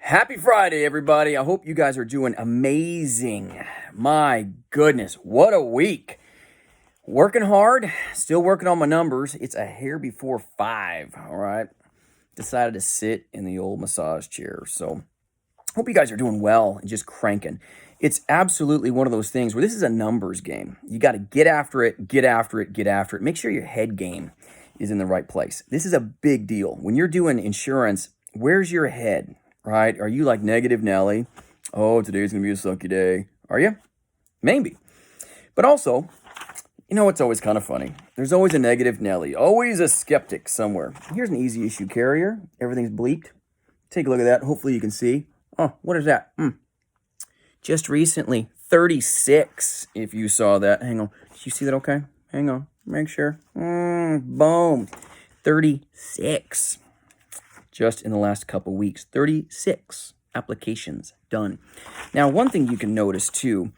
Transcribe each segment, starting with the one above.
Happy Friday, everybody. I hope you guys are doing amazing. My goodness, what a week. Working hard, still working on my numbers. It's a hair before 5, all right? Decided to sit in the old massage chair. So, hope you guys are doing well and just cranking. It's absolutely one of those things where this is a numbers game. You got to get after it, get after it, get after it. Make sure your head game is in the right place. This is a big deal. When you're doing insurance, where's your head? Right? Are you like negative Nelly? Oh, today's going to be a sucky day. Are you? Maybe. But also, you know what's always kind of funny? There's always a negative Nelly. Always a skeptic somewhere. Here's an easy issue carrier. Everything's bleeped. Take a look at that. Hopefully you can see. Oh, what is that? Just recently, 36, if you saw that. Hang on. Did you see that okay? Hang on. Make sure. Boom. 36. Just in the last couple weeks, 36 applications done. Now, one thing you can notice too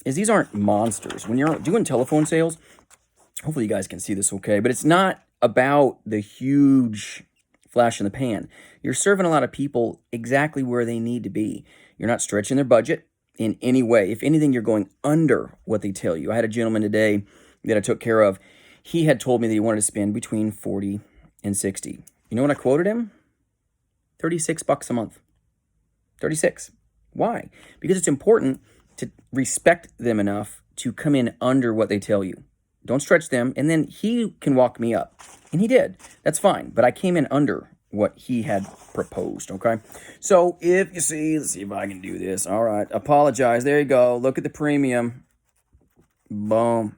is these aren't monsters. When you're doing telephone sales, hopefully you guys can see this okay, but it's not about the huge flash in the pan. You're serving a lot of people exactly where they need to be. You're not stretching their budget in any way. If anything, you're going under what they tell you. I had a gentleman today that I took care of. He had told me that he wanted to spend between 40 and 60. You know what I quoted him? $36 a month. 36. Why? Because it's important to respect them enough to come in under what they tell you. Don't stretch them, and then he can walk me up. And he did. That's fine. But I came in under what he had proposed, okay? So if you see, let's see if I can do this. All right. Apologize. There you go. Look at the premium. Boom.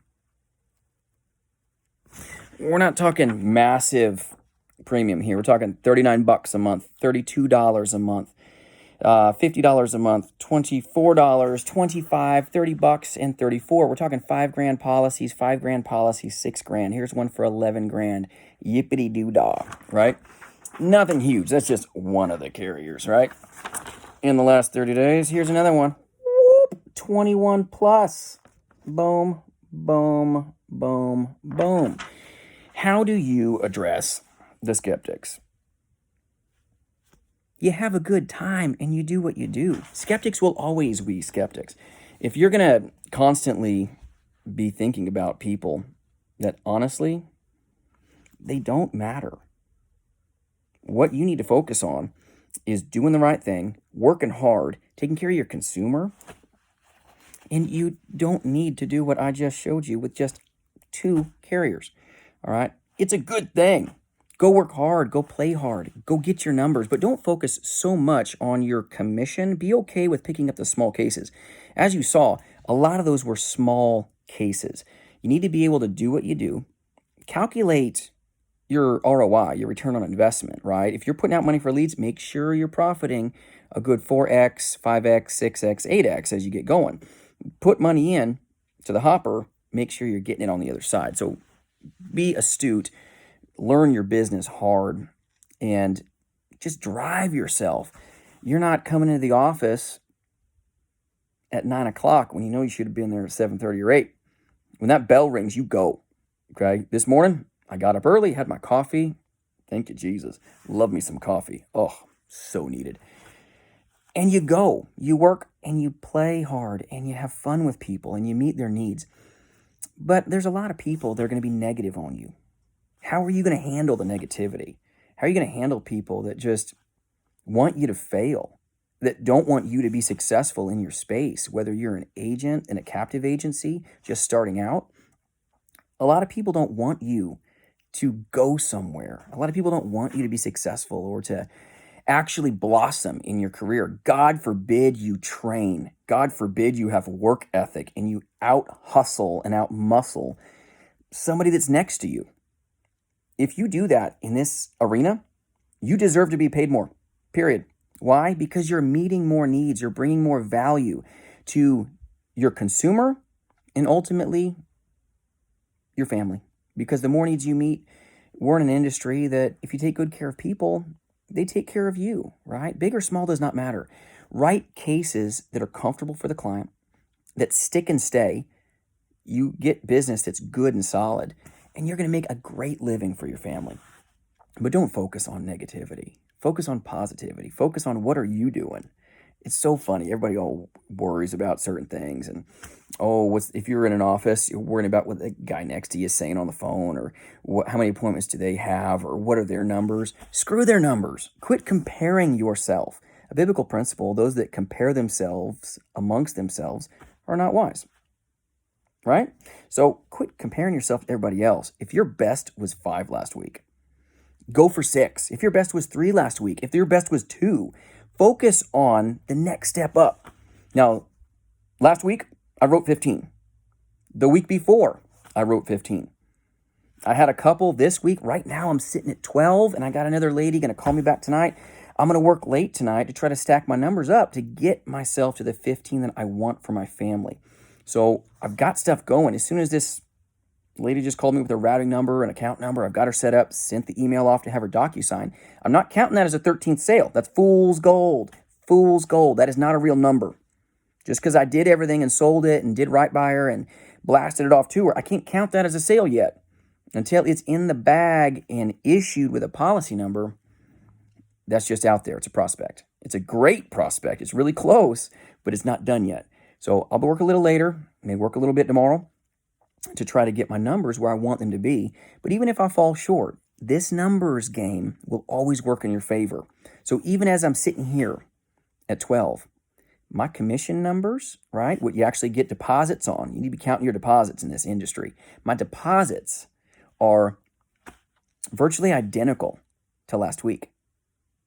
We're not talking massive premium here. We're talking $39 a month, $32 a month, $50 a month, $24, $25, $30, and $34. We're talking $5,000 policies, $5,000 policies, $6,000. Here's one for $11,000. Yippity doo dah, right? Nothing huge. That's just one of the carriers, right? In the last 30 days, here's another one. Whoop, 21 plus. Boom, boom, boom, boom. How do you address the skeptics? You have a good time and you do what you do. Skeptics will always be skeptics. If you're going to constantly be thinking about people that honestly, they don't matter. What you need to focus on is doing the right thing, working hard, taking care of your consumer. And you don't need to do what I just showed you with just 2 carriers. All right? It's a good thing. Go work hard, go play hard, go get your numbers, but don't focus so much on your commission. Be okay with picking up the small cases. As you saw, a lot of those were small cases. You need to be able to do what you do, calculate your ROI, your return on investment, right? If you're putting out money for leads, make sure you're profiting a good 4X, 5X, 6X, 8X as you get going. Put money in to the hopper, make sure you're getting it on the other side. So be astute. Learn your business hard and just drive yourself. You're not coming into the office at 9 o'clock when you know you should have been there at 7:30 or 8. When that bell rings, you go. Okay. This morning, I got up early, had my coffee. Thank you, Jesus. Love me some coffee. Oh, so needed. And you go. You work and you play hard and you have fun with people and you meet their needs. But there's a lot of people that are going to be negative on you. How are you going to handle the negativity? How are you going to handle people that just want you to fail, that don't want you to be successful in your space, whether you're an agent in a captive agency just starting out? A lot of people don't want you to go somewhere. A lot of people don't want you to be successful or to actually blossom in your career. God forbid you train. God forbid you have work ethic and you out hustle and out muscle somebody that's next to you. If you do that in this arena, you deserve to be paid more, period. Why? Because you're meeting more needs. You're bringing more value to your consumer and ultimately your family. Because the more needs you meet, we're in an industry that if you take good care of people, they take care of you, right? Big or small does not matter. Write cases that are comfortable for the client, that stick and stay. You get business that's good and solid, and you're going to make a great living for your family. But don't focus on negativity. Focus on positivity. Focus on what are you doing. It's so funny. Everybody all worries about certain things. And, if you're in an office, you're worrying about what the guy next to you is saying on the phone, or how many appointments do they have, or what are their numbers. Screw their numbers. Quit comparing yourself. A biblical principle, those that compare themselves amongst themselves are not wise. Right? So quit comparing yourself to everybody else. If your best was 5 last week, go for 6. If your best was 3 last week, if your best was 2, focus on the next step up. Now, last week, I wrote 15. The week before, I wrote 15. I had a couple this week. Right now, I'm sitting at 12, and I got another lady going to call me back tonight. I'm going to work late tonight to try to stack my numbers up to get myself to the 15 that I want for my family. So I've got stuff going. As soon as this lady just called me with a routing number, an account number, I've got her set up, sent the email off to have her DocuSign. I'm not counting that as a 13th sale. That's fool's gold. Fool's gold. That is not a real number. Just because I did everything and sold it and did right by her and blasted it off to her, I can't count that as a sale yet. Until it's in the bag and issued with a policy number, that's just out there. It's a prospect. It's a great prospect. It's really close, but it's not done yet. So I'll work a little later, maybe work a little bit tomorrow to try to get my numbers where I want them to be. But even if I fall short, this numbers game will always work in your favor. So even as I'm sitting here at 12, my commission numbers, right, what you actually get deposits on, you need to be counting your deposits in this industry. My deposits are virtually identical to last week.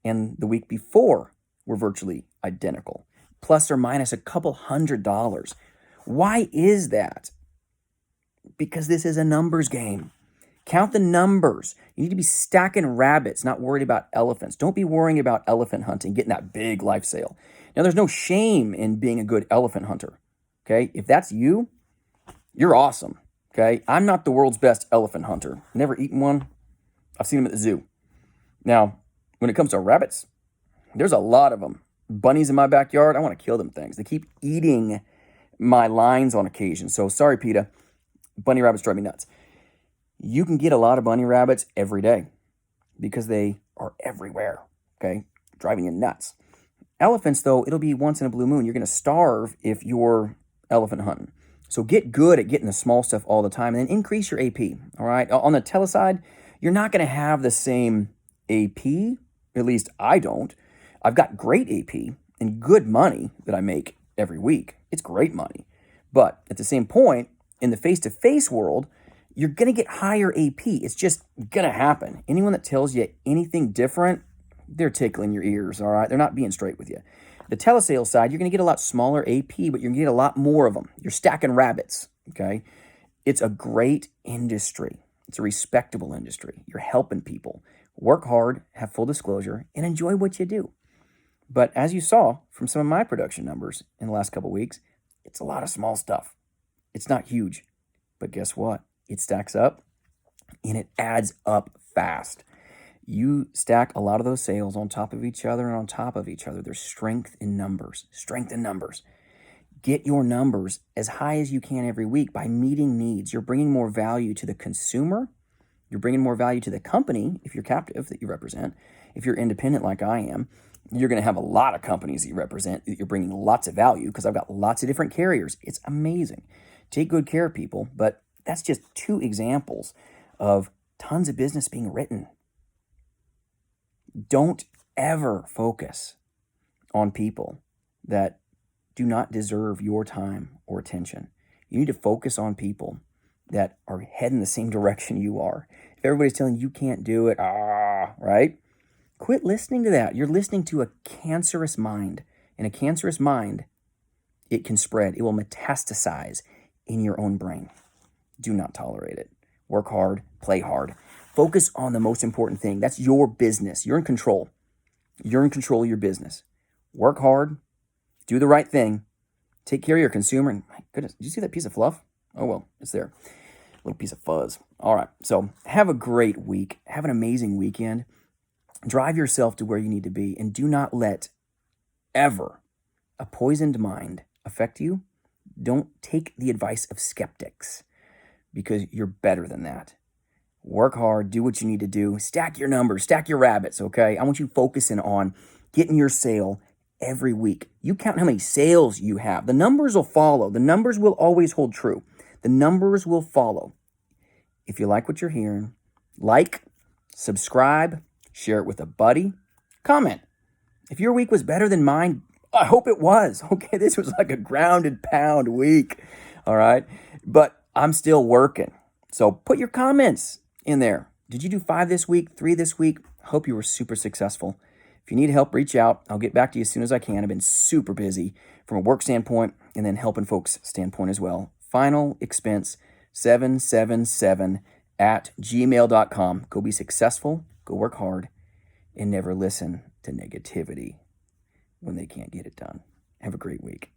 And the week before were virtually identical, plus or minus a couple $100. Why is that? Because this is a numbers game. Count the numbers. You need to be stacking rabbits, not worried about elephants. Don't be worrying about elephant hunting, getting that big life sale. Now, there's no shame in being a good elephant hunter, okay? If that's you, you're awesome, okay? I'm not the world's best elephant hunter. Never eaten one. I've seen them at the zoo. Now, when it comes to rabbits, there's a lot of them. Bunnies in my backyard, I want to kill them things. They keep eating my lines on occasion. So sorry, PETA. Bunny rabbits drive me nuts. You can get a lot of bunny rabbits every day because they are everywhere, okay? Driving you nuts. Elephants, though, it'll be once in a blue moon. You're going to starve if you're elephant hunting. So get good at getting the small stuff all the time and then increase your AP, all right? On the tele side, you're not going to have the same AP. At least I don't. I've got great AP and good money that I make every week. It's great money. But at the same point, in the face-to-face world, you're going to get higher AP. It's just going to happen. Anyone that tells you anything different, they're tickling your ears, all right? They're not being straight with you. The telesales side, you're going to get a lot smaller AP, but you're going to get a lot more of them. You're stacking rabbits, okay? It's a great industry. It's a respectable industry. You're helping people. Work hard, have full disclosure, and enjoy what you do. But as you saw from some of my production numbers in the last couple of weeks, it's a lot of small stuff. It's not huge, but guess what? It stacks up, and it adds up fast. You stack a lot of those sales on top of each other and on top of each other. There's strength in numbers. Strength in numbers. Get your numbers as high as you can every week by meeting needs. You're bringing more value to the consumer. You're bringing more value to the company if you're captive that you represent. If you're independent like I am, you're going to have a lot of companies that you represent that you're bringing lots of value because I've got lots of different carriers. It's amazing. Take good care of people, but that's just 2 examples of tons of business being written. Don't ever focus on people that do not deserve your time or attention. You need to focus on people that are heading the same direction you are. If everybody's telling you can't do it, right? Quit listening to that. You're listening to a cancerous mind. And a cancerous mind, it can spread. It will metastasize in your own brain. Do not tolerate it. Work hard, play hard. Focus on the most important thing. That's your business. You're in control. You're in control of your business. Work hard, do the right thing, take care of your consumer. And my goodness, did you see that piece of fluff? Oh, well, it's there. Little piece of fuzz. All right, so have a great week. Have an amazing weekend. Drive yourself to where you need to be, and do not let ever a poisoned mind affect you. Don't take the advice of skeptics because you're better than that. Work hard, do what you need to do, stack your numbers, stack your rabbits, okay? I want you focusing on getting your sale every week. You count how many sales you have. The numbers will follow. The numbers will always hold true. The numbers will follow. If you like what you're hearing, like, subscribe, share it with a buddy, comment. If your week was better than mine, I hope it was. Okay, this was like a ground and pound week, all right? But I'm still working. So put your comments in there. Did you do 5 this week, 3 this week? Hope you were super successful. If you need help, reach out. I'll get back to you as soon as I can. I've been super busy from a work standpoint and then helping folks standpoint as well. finalexpense777@gmail.com. Go be successful, go work hard, and never listen to negativity when they can't get it done. Have a great week.